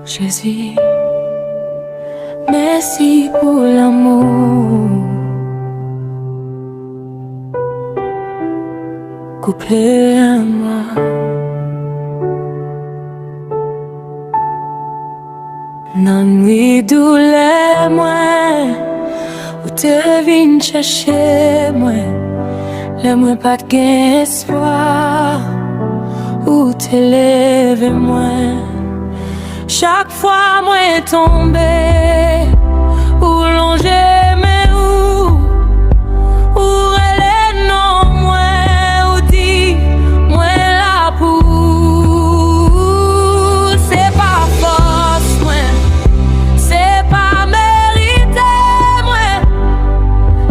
Jésus, merci pour l'amour. Couplé à moi, dans nuit douleur moi, où te vin chercher moi, le moi pas d'espoir, où te lève moi. Chaque fois moi tombé, ou longé mais où elle non moi, ou dit moi la pour. C'est pas force moi, c'est pas mérité moi,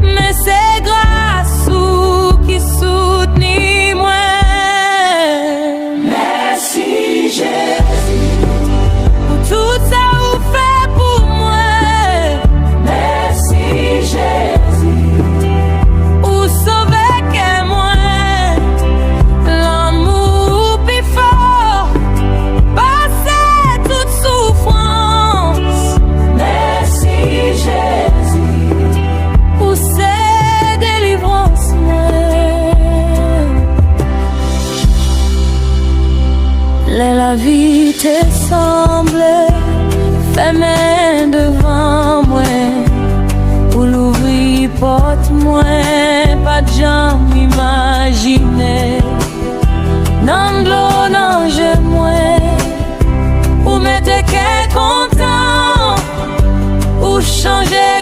mais c'est grâce ou qui soutenit moi. Merci Jésus. Tout ça vous fait pour moi. Merci Jésus. Ou sauver que moi. L'amour plus fort. Passer toute souffrance. Merci Jésus. Ou c'est délivrance. La vie te semble fermée devant moi, pour l'ouvrir porte moi, pas de jamais imaginer. Dans l'eau, dans je moi, ou mettre qu'un content, ou changer